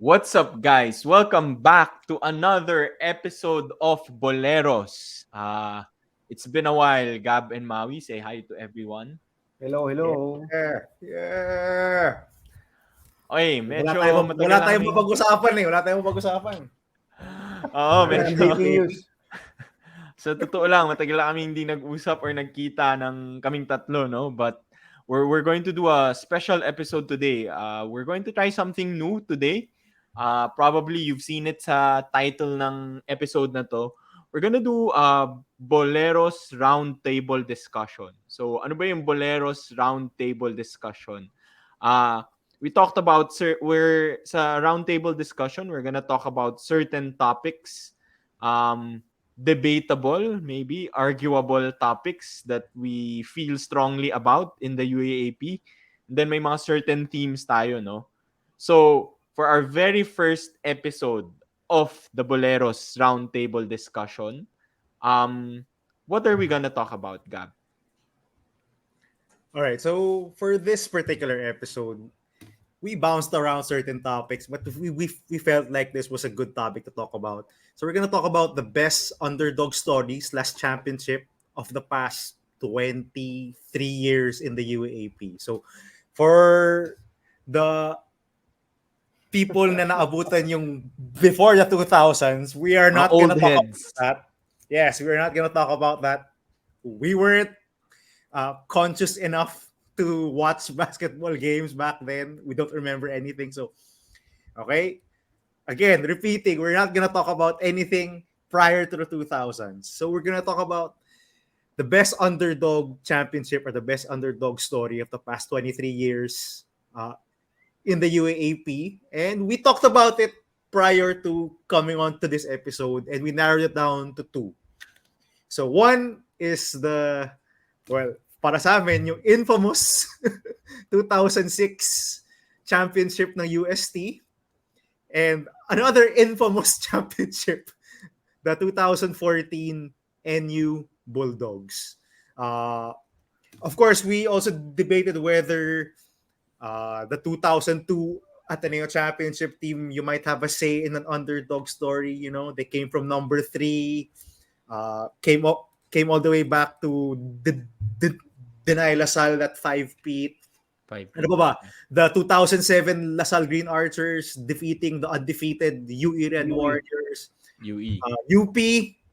What's up, guys? Welcome back to another episode of Boleros. It's been a while. Gab and Maui, say hi to everyone. Hello. Yeah. Okay, Wala medyo tayong matagal wala na tayong kaming... mapag-usapan eh. Wala tayong mapag-usapan. Oo, Walang medyo... breaking news. Sa totoo lang, matagal na kami hindi nag-usap or nagkita ng kaming tatlo, no? But we're going to do a special episode today. We're going to try something new today. Probably you've seen it sa title ng episode na to. We're gonna do Boleros Roundtable Discussion. So, ano ba yung Boleros Roundtable Discussion? We talked about, we're sa Roundtable Discussion, we're gonna talk about certain topics. Debatable, maybe arguable topics that we feel strongly about in the UAAP. And then may mga certain themes tayo, no? So, for our very first episode of the Boleros Roundtable Discussion, what are we gonna talk about, Gab? All right. So for this particular episode, we bounced around certain topics, but we felt like this was a good topic to talk about. So we're gonna talk about the best underdog stories last championship of the past 23 years in the UAAP. So for the people na naabutan yung before the 2000s, we are not old gonna talk about heads. that. Yes, we're not gonna talk about that. We weren't conscious enough to watch basketball games back then. We don't remember anything. So, okay. Again, repeating, we're not gonna talk about anything prior to the 2000s. So we're gonna talk about the best underdog championship or the best underdog story of the past 23 years in the UAAP. And we talked about it prior to coming on to this episode, and we narrowed it down to two. So one is para sa amin, yung infamous 2006 championship ng UST, and another infamous championship, the 2014 NU Bulldogs. Of course, we also debated whether the 2002 Ateneo Championship team, you might have a say in an underdog story. You know, they came from number 3, came all the way back to Denay Lasal at 5 feet. Ano ba? The 2007 Lasal Green Archers defeating the undefeated UE Red Warriors. UE. UP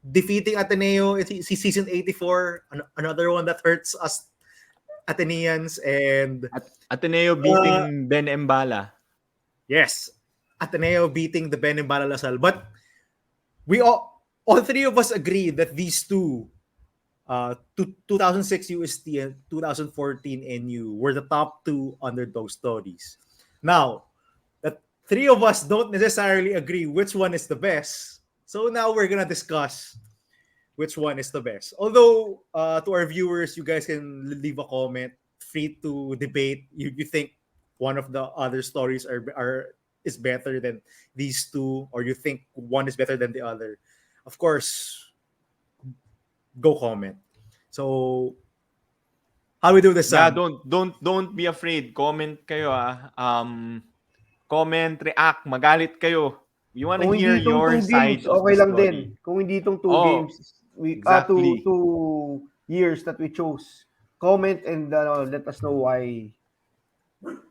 defeating Ateneo season 84. Another one that hurts us Ateneans. And Ateneo beating Ben Embala. Yes, Ateneo beating the Ben Embala Lasal. But we all three of us agree that these two, 2006 UST and 2014 NU, were the top two underdog stories. Now, the three of us don't necessarily agree which one is the best. So now we're gonna discuss which one is the best. Although, to our viewers, you guys can leave a comment, free to debate. You think one of the other stories is better than these two, or you think one is better than the other. Of course, go comment. So, how we do this? Yeah, don't be afraid. Comment kayo comment, react, magalit kayo. We want to hear your side of okay the lang story. din. Kung hindi itong 2 games, exactly. 2 years that we chose. Comment and let us know why.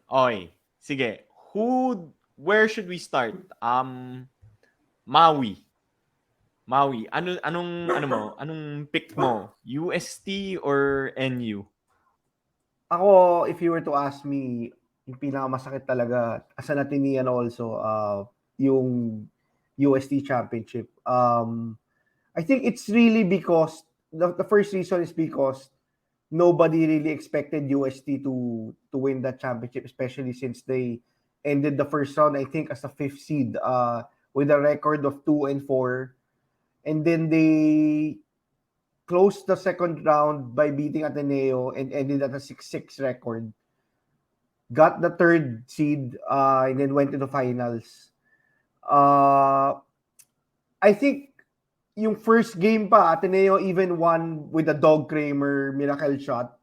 Okay. Sige. Where should we start? Maui. Anong pick mo? UST or NU? Ako, if you were to ask me, yung pinakamasakit talaga as an Atenean also, yung UST Championship. I think it's really because the first reason is because nobody really expected UST to win that championship, especially since they ended the first round, I think, as a 5th seed with a record of 2-4. And then they closed the second round by beating Ateneo and ended at a 6-6 record. Got the 3rd seed and then went to the finals. I think yung first game pa, Ateneo even won with a Dog Kramer miracle shot.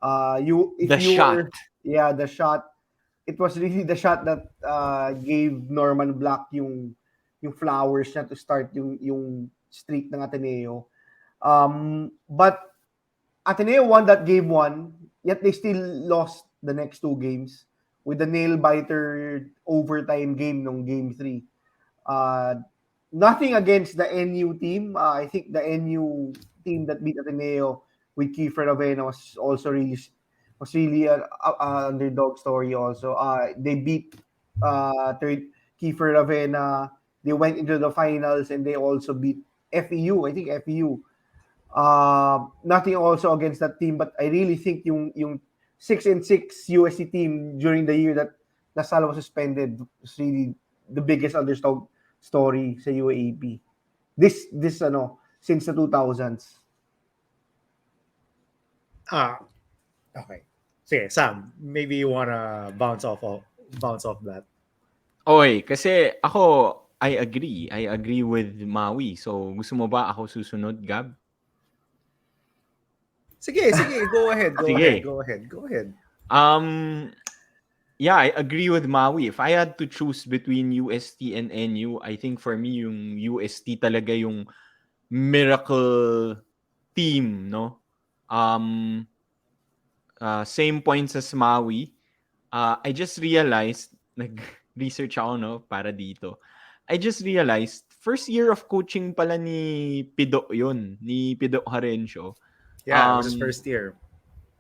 The shot. The shot. it was really the shot that gave Norman Black yung flowers niya to start yung streak ng Ateneo. But Ateneo won that game 1, yet they still lost the next 2 games with the nail-biter overtime game nung game 3. Nothing against the NU team. I think the NU team that beat Ateneo with Kiefer Ravena was really an underdog story also. They beat third Kiefer Ravena. They went into the finals and they also beat FEU. I think FEU. Nothing also against that team, but I really think yung 6-6 USC team during the year that Lasal was suspended was really the biggest underdog story sa UAAP. This since the 2000s. Okay. Sige, Sam, maybe you wanna bounce off that. Okay, kasi ako, I agree. I agree with Maui. So, gusto mo ba ako susunod, Gab? Sige, go ahead. Sige. Go ahead. Yeah, I agree with Maui. If I had to choose between UST and NU, I think for me yung UST talaga yung miracle team, no? Same points as Maui. I just realized, nag-research ako, no, para dito. I just realized, first year of coaching pala ni Pido yun, ni Pido Harencio. Yeah, it was his first year.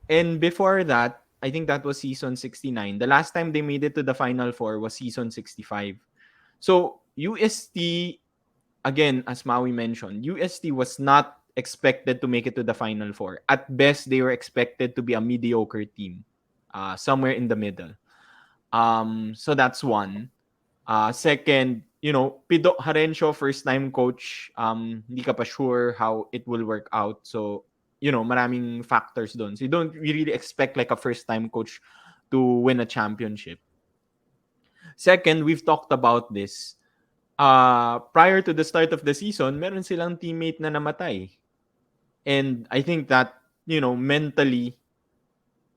And before that, I think that was season 69. The last time they made it to the Final Four was season 65. So, UST, again, as Maui mentioned, UST was not expected to make it to the Final Four. At best, they were expected to be a mediocre team. Somewhere in the middle. So that's one. Second, Pido Harencio, first-time coach, hindi ka pa sure how it will work out. So, maraming factors doon. So you don't really expect like a first-time coach to win a championship. Second, we've talked about this. Prior to the start of the season, meron silang teammate na namatay. And I think that, mentally,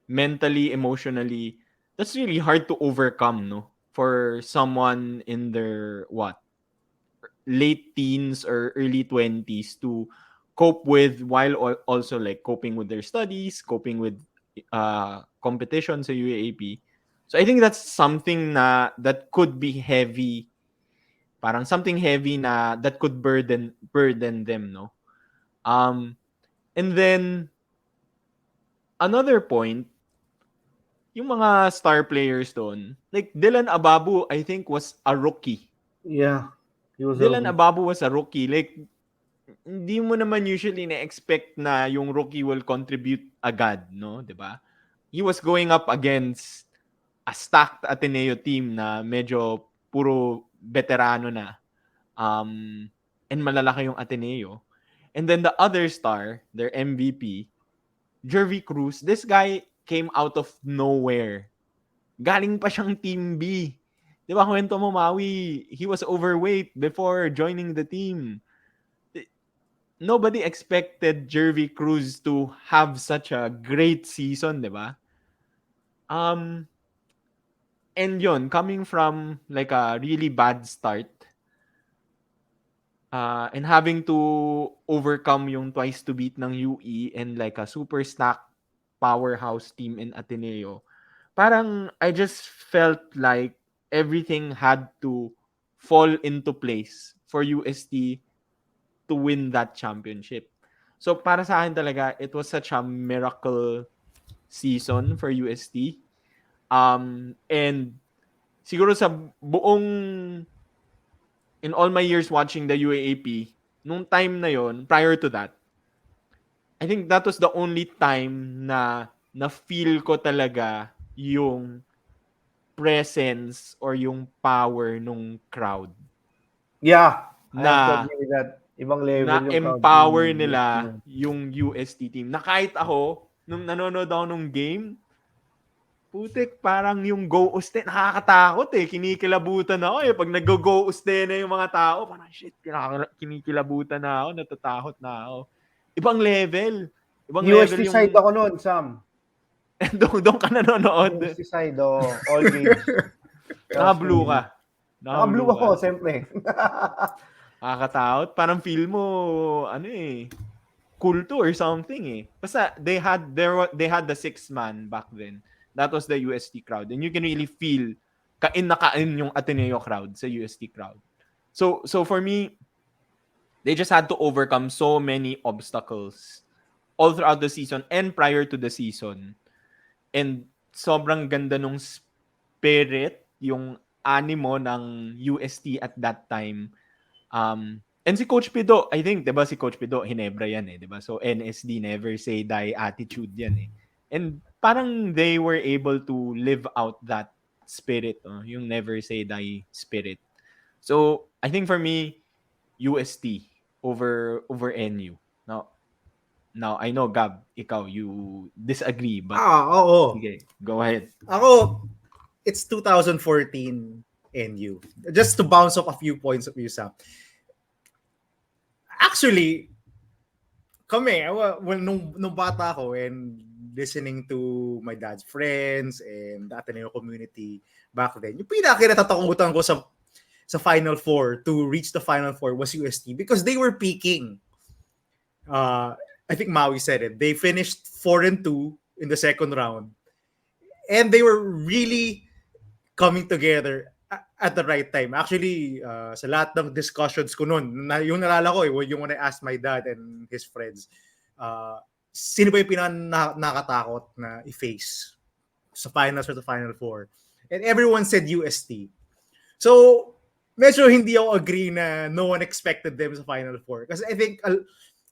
emotionally, that's really hard to overcome, no? For someone in their, late teens or early 20s to cope with while also like coping with their studies, coping with competition sa UAAP. So I think that's something that could be heavy. Parang something heavy na that could burden them, no? And then another point, yung mga star players doon, like Dylan Ababu, I think was a rookie. Yeah, he was Dylan Ababu was a rookie. Like, hindi mo naman usually na-expect na yung rookie will contribute agad, no? 'Di ba? He was going up against a stacked Ateneo team na medyo puro veterano na. And malalaki yung Ateneo. And then the other star, their MVP, Jervy Cruz, this guy came out of nowhere. Galing pa siyang Team B. Di ba, kwento mo, Maui, he was overweight before joining the team. Nobody expected Jervy Cruz to have such a great season, di ba? And yun, coming from like a really bad start, and having to overcome yung twice to beat ng UE and like a super stacked powerhouse team in Ateneo, parang I just felt like everything had to fall into place for UST to win that championship. So para sa akin talaga, it was such a miracle season for UST. And siguro sa buong, in all my years watching the UAAP, nung time na yon, prior to that, I think that was the only time na feel ko talaga yung presence or yung power nung crowd. Yeah, I have to Na agree with that. Ibang level na yung crowd. empower nila yung UST team. Na kahit ako, nung nanonood ako nung game, putik, parang yung go uste, nakakatakot eh. Kinikilabutan ako eh. Pag nag-go uste na yung mga tao, parang shit, kinikilabutan na ako, natatakot na ako. Ibang level. Ibang UST level yung... side ako noon, Sam. doon ka nanonood. UST side, all games. Naka-blue ka. Naka-blue ako, siyempre. Nakakatakot. Parang feel mo, kulto or something eh. Basta they had the 6-man back then. That was the UST crowd. And you can really feel kain na kain yung Ateneo crowd sa UST crowd. So for me, they just had to overcome so many obstacles all throughout the season and prior to the season. And sobrang ganda nung spirit, yung animo ng UST at that time. And si Coach Pido, I think, 'di ba si Coach Pido, Hinebra yan eh, 'di ba? So NSD, never say die attitude yan eh. And parang they were able to live out that spirit, yung never say die spirit. So, I think for me, UST over NU. Now I know, Gab, ikaw, you disagree, but oo. sige, go ahead. Ako, it's 2014 NU. Just to bounce off a few points of Yusap. Actually, kami, well, nung bata ako and listening to my dad's friends and the Ateneo community back then, yung pinaka-natatakutan ko sa Final Four to reach the Final Four was UST because they were peaking. I think Maui said it. They finished 4-2 in the second round. And they were really coming together at the right time. Actually, sa lahat ng discussions ko noon, yung nalala ko, yung when I asked my dad and his friends, sino ba yung pinaka-nakatakot na i-face sa finals or the Final Four? And everyone said UST. So, medyo hindi ako agree na no one expected them sa Final Four. Kasi I think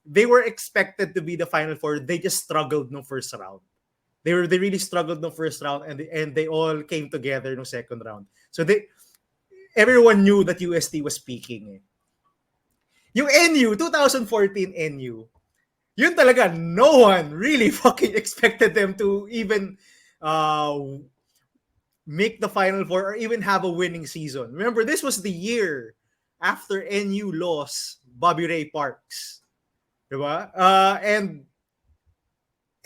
they were expected to be the Final Four. They just struggled no first round. They really struggled no first round and they all came together no second round. So everyone knew that UST was peaking. Yung NU, 2014 NU, yun talaga, no one really fucking expected them to even make the Final Four or even have a winning season. Remember, this was the year after NU lost Bobby Ray Parks. Diba? And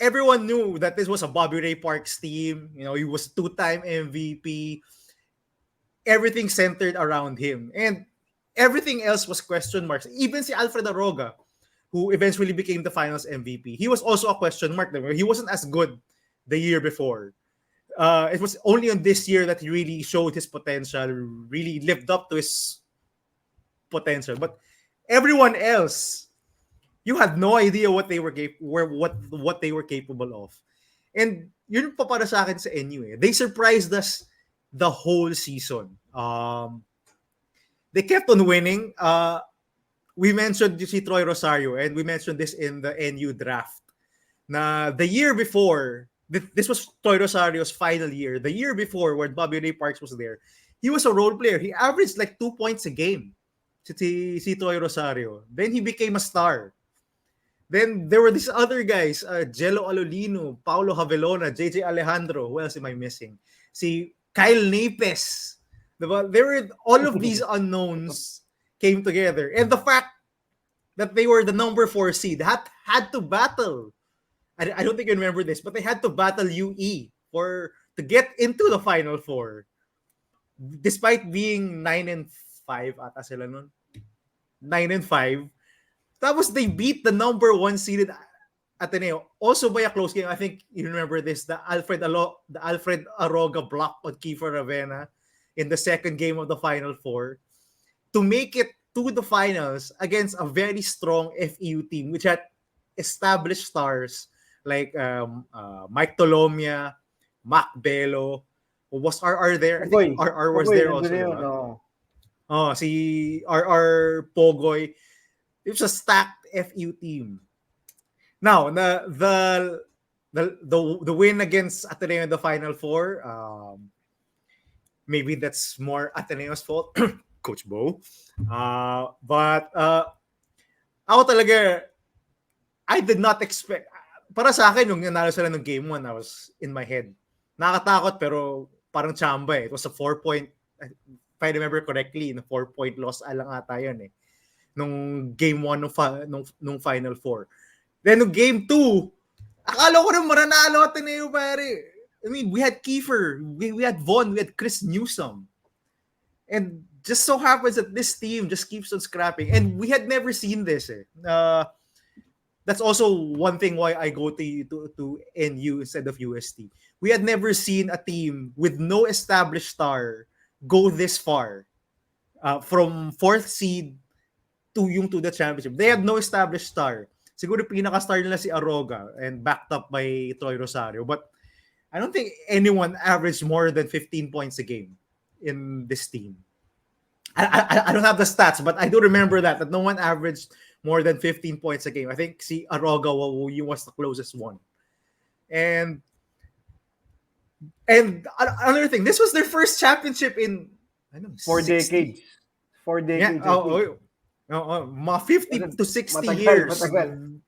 everyone knew that this was a Bobby Ray Parks team. You know, he was 2-time MVP. Everything centered around him. And everything else was question marks. Even si Alfred Aroga, who eventually became the finals MVP, he was also a question mark. He wasn't as good the year before. It was only on this year that he really showed his potential, really lived up to his potential. But everyone else, you had no idea what they were what they were capable of. And yun pa para sa akin sa NU. They surprised us the whole season. They kept on winning. We mentioned si Troy Rosario and we mentioned this in the NU draft. Na the year before, this was Troy Rosario's final year. The year before, when Bobby Ray Parks was there, he was a role player. He averaged like 2 points a game. Si Troy Rosario. Then he became a star. Then there were these other guys, Jello Alolino, Paulo Javelona, JJ Alejandro. Who else am I missing? Si Kyle Napes. Diba? There were all of these unknowns came together. And the fact that they were the number 4 seed had to battle. I don't think you remember this, but they had to battle UE to get into the Final Four. Despite being 9-5 ata sila nun. 9-5. Tapos they beat the number 1 seeded Ateneo. Also by a close game. I think you remember this, the Alfred Aroga block on Kiefer Ravena in the second game of the Final Four to make it to the finals against a very strong FEU team which had established stars like Mike Tolomia, Mac Bello. Was RR there? I think RR was there also. No? Si RR Pogoy. It was a stacked FEU team. Now, the win against Ateneo in the Final Four, maybe that's more Ateneo's fault, Coach Bo. But ako talaga, I did not expect. Para sa akin, nung nanalo sila ng Game 1, I was in my head. Nakatakot pero parang chamba eh. It was a 4-point, if I remember correctly, na 4-point loss alang ata yun eh. Nung Game 1 nung Final Four. Then nung Game 2, akala ko rin maranalo Ateneo, pare. I mean, we had Kiefer, we had Von, we had Chris Newsom. And just so happens that this team just keeps on scrapping. And we had never seen this. That's also one thing why I go to NU instead of UST. We had never seen a team with no established star go this far. From 4th seed to the championship. They had no established star. Siguro pinaka-star nila si Aroga and backed up by Troy Rosario. But I don't think anyone averaged more than 15 points a game in this team. I don't have the stats, but I do remember that no one averaged more than 15 points a game. I think si Aroga was the closest one. And another thing, this was their first championship in 4 decades. 4 decades. Yeah, 50 to 60 matagal, years. Matagal.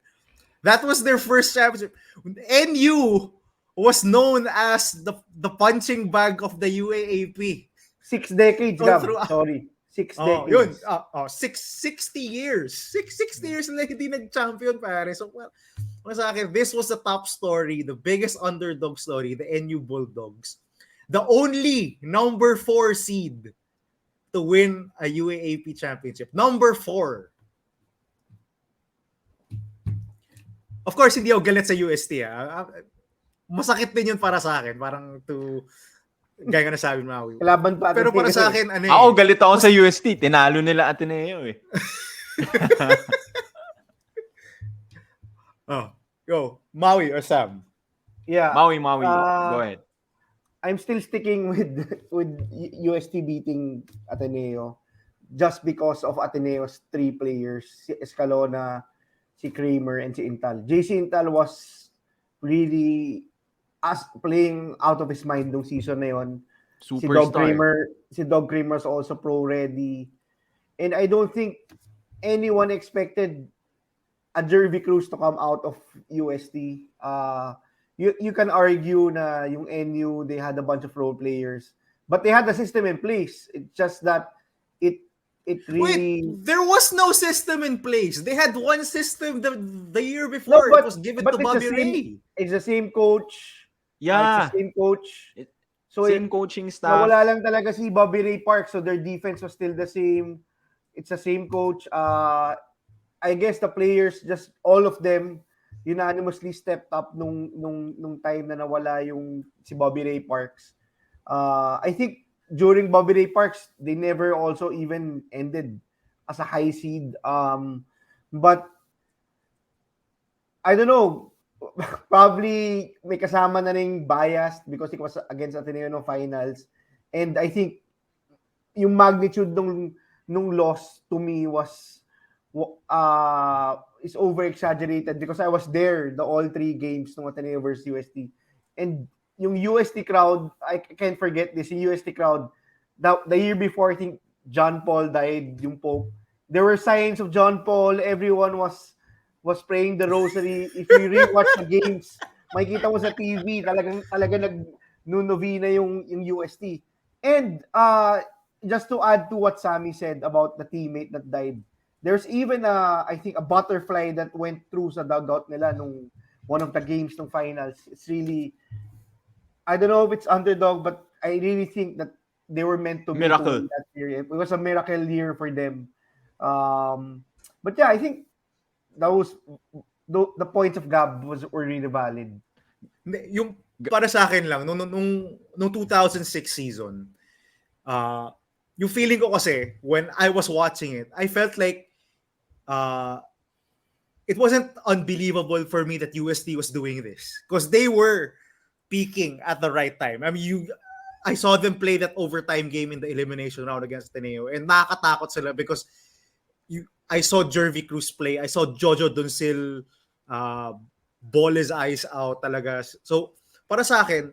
That was their first championship. NU was known as the punching bag of the UAAP. 6 decades, So, Gab. through- Sorry. 6 Oh, decades. yun. 60 years. 60 years na hindi nag-champion, pare. So, well, sa akin, this was the top story, the biggest underdog story, the NU Bulldogs. The only number 4 seed to win a UAAP championship. Number 4. Of course, hindi ako galit sa UST. Masakit din yun para sa akin. Parang gaya nga nasabi mo, Maui. Kalaban pa. Pero para sa akin, ano Ako, galit ako sa UST. Tinalo nila Ateneo eh. Go. Maui or Sam? Yeah. Maui. Go ahead. I'm still sticking with UST beating Ateneo just because of Ateneo's 3 players, si Escalona, si Kramer, and si Intal. JC Intal was really playing out of his mind nung season na yun. Superstar. Si Dog Kramer is also pro ready. And I don't think anyone expected a Jervy Cruz to come out of UST. You can argue na yung NU, they had a bunch of role players, but they had the system in place. It's just that it really... Wait, there was no system in place. They had one system the year before. It was given to Bobby Ray. It's the same coach. Yeah. It's the same coach. So same coaching staff. Nawala lang talaga si Bobby Ray Park, so their defense was still the same. It's the same coach. I guess the players, just all of them, unanimously stepped up nung time na nawala yung si Bobby Ray Parks. I think during Bobby Ray Parks, they never also even ended as a high seed. But I don't know, probably may kasama na ring bias because it was against Ateneo no finals. And I think yung magnitude nung loss to me is over-exaggerated because I was there all 3 games ng Ateneo versus UST. And yung UST crowd, I can't forget this, yung UST crowd, the year before, I think John Paul died, yung Pope. There were signs of John Paul, everyone was praying the rosary. If you rewatch the games, makikita mo sa TV, talaga nag-novena yung UST. And just to add to what Sammy said about the teammate that died, there's even I think a butterfly that went through sa dugout nila nung one of the games ng finals. It's really, I don't know if it's underdog, but I really think that they were meant to Miracle. be that year. It was a miracle year for them. But yeah, I think the points of Gab were really valid. Yung para sa akin lang nung 2006 season, yung feeling ko kasi when I was watching it, I felt like it wasn't unbelievable for me that UST was doing this because they were peaking at the right time. I mean, I saw them play that overtime game in the elimination round against Ateneo, and nakakatakot sila because I saw Jervy Cruz play. I saw Jojo Doncil ball his eyes out talaga. So, para sa akin,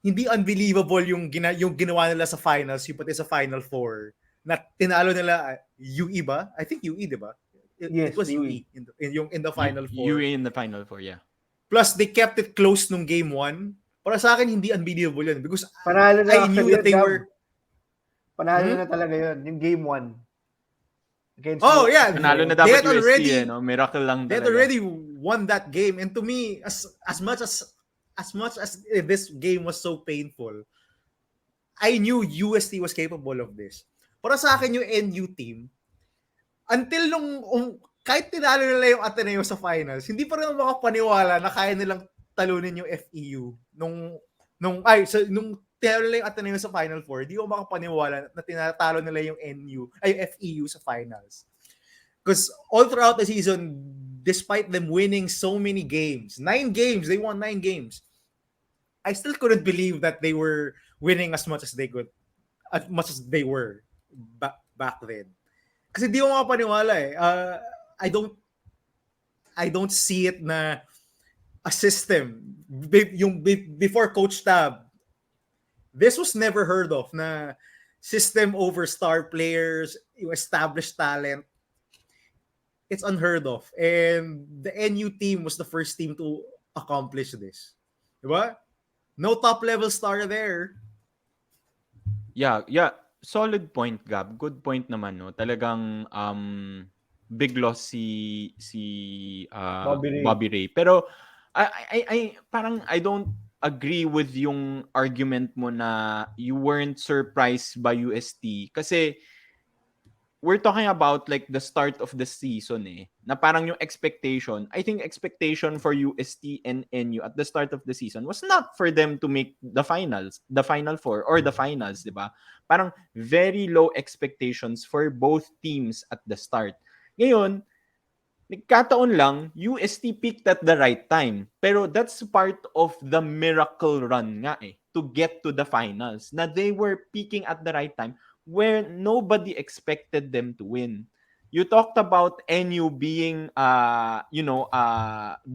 hindi unbelievable yung ginawa nila sa finals, yung pati sa Final Four, na tinalo nila UE ba? I think UE, di ba? Yes, it was UE in the Final Four. UE in the Final Four, yeah. Plus, they kept it close nung game 1. Para sa akin, hindi unbelievable yun. Because Panalo na I knew that they were... Panalo na talaga yun, yung game 1. Oh, yeah. Panalo na They dapat had UST already, no? Miracle lang they had talaga. already won that game. And to me, as much as this game was so painful, I knew UST was capable of this. Para sa akin yung NU team, until kahit tinalo nila yung Ateneo sa finals, hindi pa rin ako makapaniwala na kaya nilang talunin yung FEU nung tinalo nila yung Ateneo sa Final Four. Hindi ako makapaniwala na tinatalo nila yung FEU sa finals. Because all throughout the season, despite them winning so many games, 9 games, they won 9 games. I still couldn't believe that they were winning as much as they were back then. Kasi di ko makapaniwala eh. I don't see it na a system. Before Coach Tab, this was never heard of na system over star players, yung established talent. It's unheard of. And the NU team was the first team to accomplish this. Diba? No top-level star there. Yeah. Solid point, Gab. Good point naman, no. Talagang big loss si Bobby Ray. Pero I parang I don't agree with yung argument mo na you weren't surprised by UST kasi we're talking about like the start of the season na parang yung expectation. I think expectation for UST and NU at the start of the season was not for them to make the finals, the Final Four or the finals, di ba? Parang very low expectations for both teams at the start. Ngayon, nagkataon lang, UST peaked at the right time. Pero that's part of the miracle run nga to get to the finals. Na they were peaking at the right time where nobody expected them to win. You talked about NU being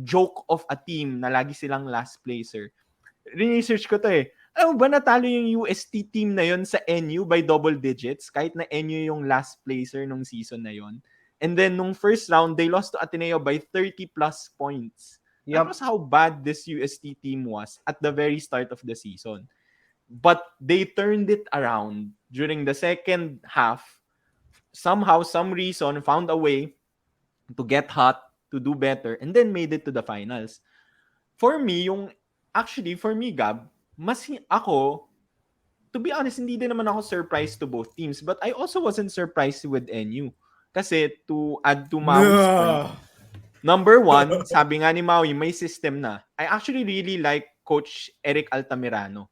joke of a team na lagi silang last placer. Research ko to Alam mo ba natalo yung UST team na yon sa NU by double digits kahit na NU yung last placer nung season na yon. And then nung first round, they lost to Ateneo by 30 plus points. That was how bad this UST team was at the very start of the season. But they turned it around during the second half. Somehow, some reason, found a way to get hot, to do better, and then made it to the finals. For me, Gab, to be honest, hindi din naman ako surprised to both teams. But I also wasn't surprised with NU. Kasi to add to Maui's point, number one, sabi nga ni Maui, may system na. I actually really like Coach Eric Altamirano.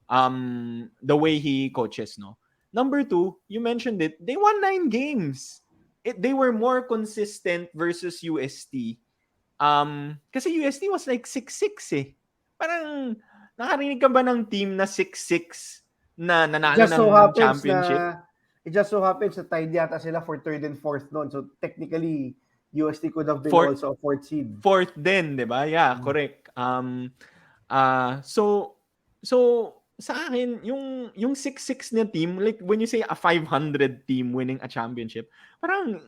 The way he coaches, no? Number two, you mentioned it, they won 9 games. They were more consistent versus UST. Kasi UST was like 6-6 Parang, nakarinig ka ba ng team na 6-6 na nanalo ng championship? It just so happens na tied yata sila for 3rd and 4th noon. So technically, UST could have been also a 4th seed. 4th din, di ba? Yeah, correct. So sa akin, yung 6-6 na team, like when you say a 500 team winning a championship, parang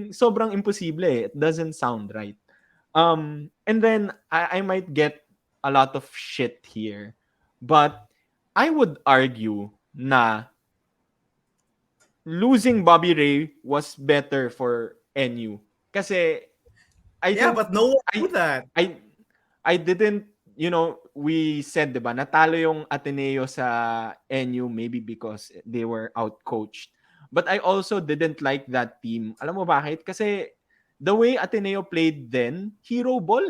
sobrang imposible It doesn't sound right. And then I might get a lot of shit here. But I would argue na losing Bobby Ray was better for NU. Kasi but no one knew that. I didn't, we said, diba, natalo yung Ateneo sa NU maybe because they were out-coached. But I also didn't like that team. Alam mo bakit? Kasi the way Ateneo played then, hero ball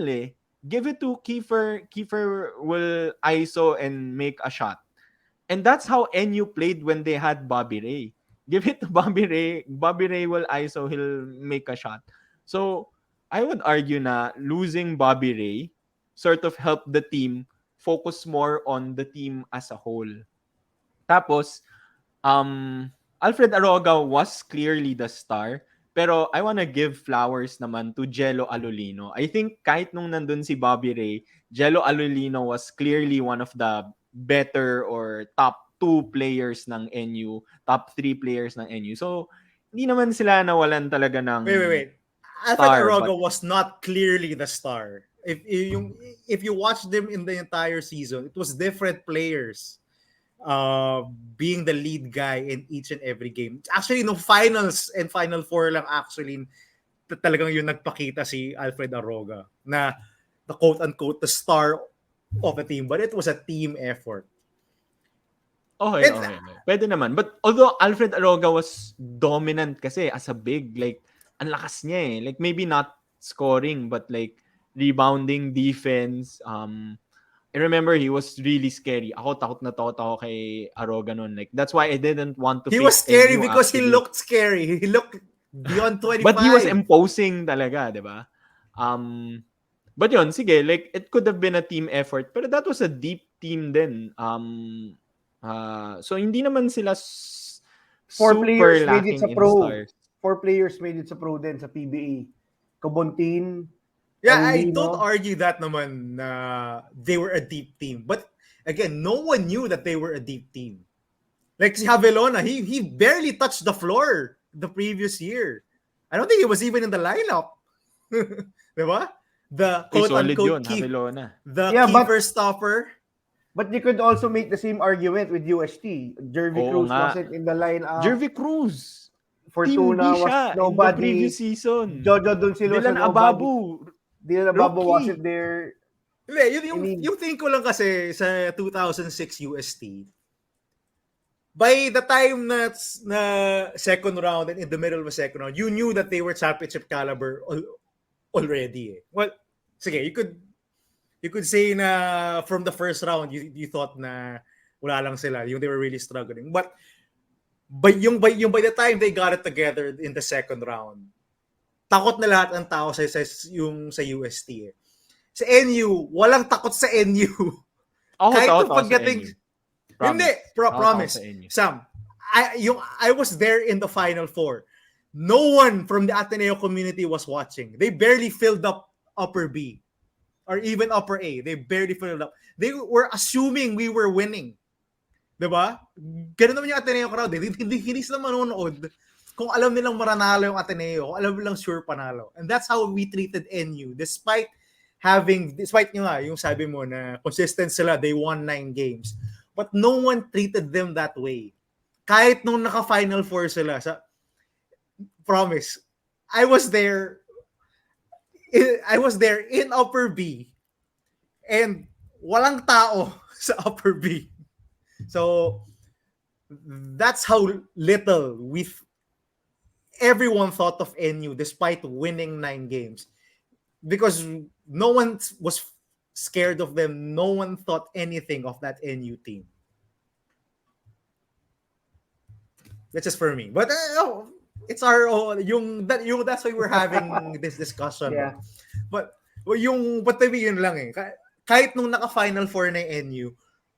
Give it to Kiefer. Kiefer will ISO and make a shot. And that's how NU played when they had Bobby Ray. Give it to Bobby Ray. Bobby Ray will ISO. He'll make a shot. So, I would argue na losing Bobby Ray sort of helped the team focus more on the team as a whole. Tapos, Alfred Aroga was clearly the star. Pero I wanna give flowers naman to Jello Alolino. I think kahit nung nandun si Bobby Ray, Jello Alolino was clearly one of the better or top 2 players ng NU, top 3 players ng NU. So, hindi naman sila nawalan talaga ng Wait. Alfred Aroga was not clearly the star. If you watch them in the entire season, it was different players being the lead guy in each and every game. Actually, no finals and Final Four lang actually talagang yung nagpakita si Alfred Aroga na the quote-unquote the star of the team, but it was a team effort. Okay. And Pwede naman. But although Alfred Aroga was dominant kasi as a big, like, ang lakas niya eh. Like, maybe not scoring, but like, rebounding, defense. I remember he was really scary. Ako, takot na takot ako kay Aroga noon. Like, that's why I didn't want to he was face scary NU because he actually. looked scary. He looked beyond 25. But he was imposing talaga, di ba? But yun, sige, like, it could have been a team effort. Pero that was a deep team din. So, hindi naman sila Four super players made it lacking sa in pro. stars. 4 players made it sa pro din sa PBA. Kabontin. Yeah, I Paulino. don't argue that naman na they were a deep team. But again, no one knew that they were a deep team. Like si Javelona, he barely touched the floor the previous year. I don't think he was even in the lineup. Diba? The Solid quote-unquote yun, Javelona. keeper stopper. But you could also make the same argument with UST. Jervy Oo Cruz nga. wasn't in the lineup. Jervy Cruz. Fortuna Team B was siya in the nobody. previous season. Jojo Doncillo was Dylan nobody. Ababu. Dylan Ababu Rookie. wasn't there. Hindi, yung think ko lang kasi sa 2006 UST, by the time na second round and in the middle of the second round, you knew that they were championship caliber already. Well, sige, you could say na from the first round, you thought na wala lang sila, they were really struggling. But by the time they got it together in the second round, takot na lahat ng tao sa UST eh. Sa NU, walang takot sa NU. Kahit Takot pagdating... Hindi, promise. Sam, I was there in the Final Four. No one from the Ateneo community was watching. They barely filled up Upper B or even Upper A. They barely filled up. They were assuming we were winning. Diba? Ganun naman yung Ateneo crowd. Hindi sila manonood kung alam nilang maranalo yung Ateneo, kung alam nilang sure panalo. And that's how we treated NU. Despite nyo nga, yung sabi mo na consistent sila, they won 9 games. But no one treated them that way. Kahit nung naka-Final Four sila, promise, I was there in Upper B and walang tao sa Upper B. So, that's how little everyone thought of NU despite winning 9 games. Because no one was scared of them. No one thought anything of that NU team. That's just for me. But it's our that's why we're having this discussion. Yeah. But yun lang eh. Kahit nung naka-Final Four na yung NU,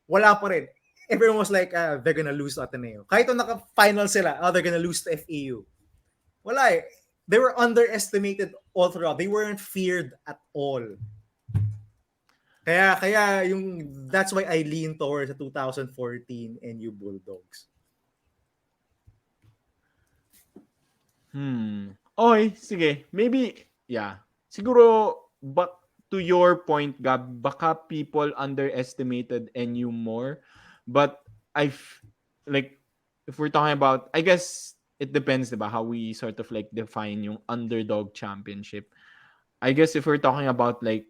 wala pa rin. Everyone was like, they're gonna lose to Ateneo. Kahit nung naka-final sila, they're gonna lose to FEU. Wala eh. They were underestimated all throughout. They weren't feared at all. Kaya that's why I lean towards the 2014 NU Bulldogs. Okay, sige. Maybe, yeah. Siguro, but to your point, Gab, baka people underestimated NU more. But if we're talking about, I guess, it depends, diba, how we sort of like define yung Underdog Championship. I guess if we're talking about like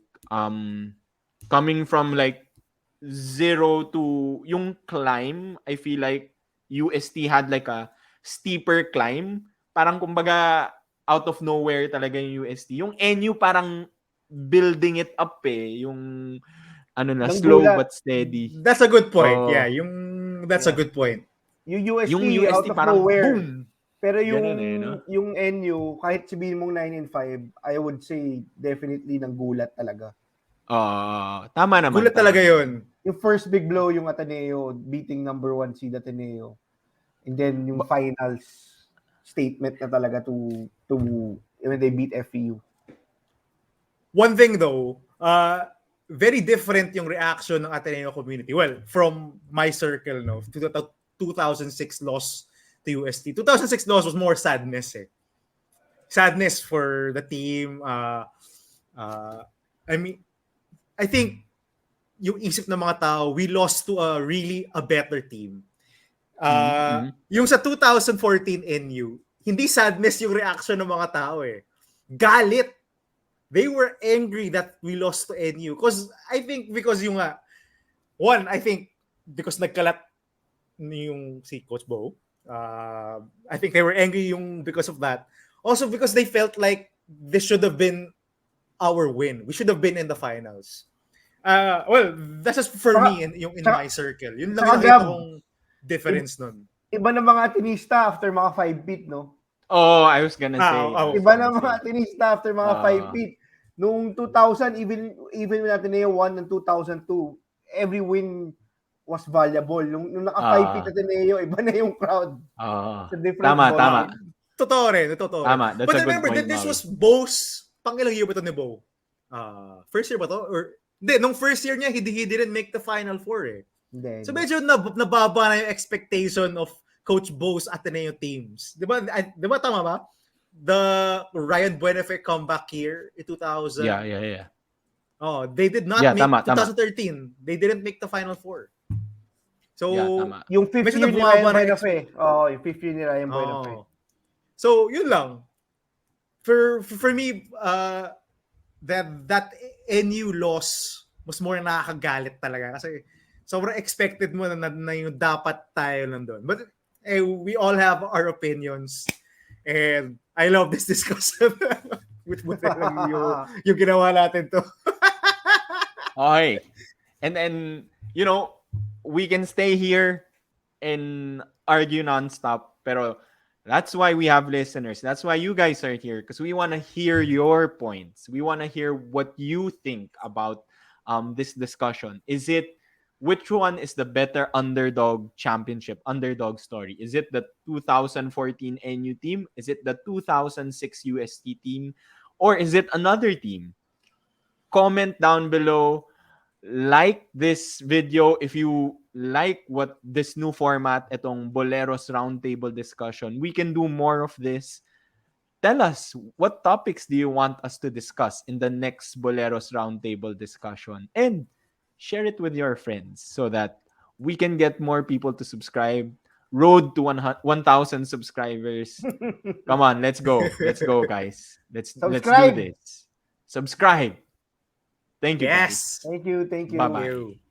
coming from like 0 to yung climb, I feel like UST had like a steeper climb. Parang kumbaga out of nowhere talaga yung UST. Yung NU parang building it up eh. Yung slow but steady. That's a good point. Yeah, that's a good point. Yung UST out of parang nowhere. Boom! Pero yung no? yung NU, kahit sabihin mong 9-5, I would say definitely nang gulat talaga. Tama naman. Gulat talaga yun. Yung first big blow yung Ateneo beating number 1 seed Ateneo. And then yung finals statement na talaga to when they beat FEU. One thing though, very different yung reaction ng Ateneo community. Well, from my circle, no, to the 2006 loss to UST. 2006 loss was more sadness eh. Sadness for the team. I mean, I think yung isip ng mga tao, we lost to a better team. Yung sa 2014 NU, hindi sadness yung reaction ng mga tao eh. galit. They were angry that we lost to NU. Because yung one, I think because nagkalat yung si Coach Bo. I think they were angry yung because of that. Also because they felt like this should have been our win. We should have been in the finals. Well, that's just for me in my circle. Yun lang yung nakita kong difference nun. Iba na mga Atenista after mga 5 feet, no? Oh, I was gonna say. Iba na mga Atenista after mga 5 feet. Noong 2000, even when Ateneo won ng 2002, every win was valuable. Nung naka 5 feet Ateneo, iba na yung crowd. Tama. Totoo rin. Tama. That's But a good remember, point, this was Bo's, pang-ilang year ba ito ni Bo? First year ba to? Or, hindi, nung first year niya, he didn't make the Final Four eh. So medyo nababa na yung expectation of Coach Bo's Ateneo teams. Di ba tama ba? The Ryan Buenafe comeback year in 2000. Yeah. Oh, they did not make 2013. They didn't make the Final Four. So, yung 5th year ni Ryan Buenafe. Yung 5th year ni Ryan Buenafe. So, yun lang. For me, that NU loss was more nakakagalit talaga kasi sobrang expected mo na yung dapat tayo nandun. But we all have our opinions and I love this discussion with yung ginawa natin to. Okay. And you know, we can stay here and argue nonstop, pero that's why we have listeners. That's why you guys are here, because we want to hear your points. We want to hear what you think about this discussion. Which one is the better underdog story? Is it the 2014 NU team? Is it the 2006 UST team? Or is it another team? Comment down below. Like this video if you like what this new format, itong Boleros Roundtable Discussion. We can do more of this. Tell us, what topics do you want us to discuss in the next Boleros Roundtable Discussion? And share it with your friends so that we can get more people to subscribe. Road to 1,000 subscribers. Come on, let's go. Let's go, guys. Let's do this. Subscribe. Thank you, guys. Thank you. Bye-bye.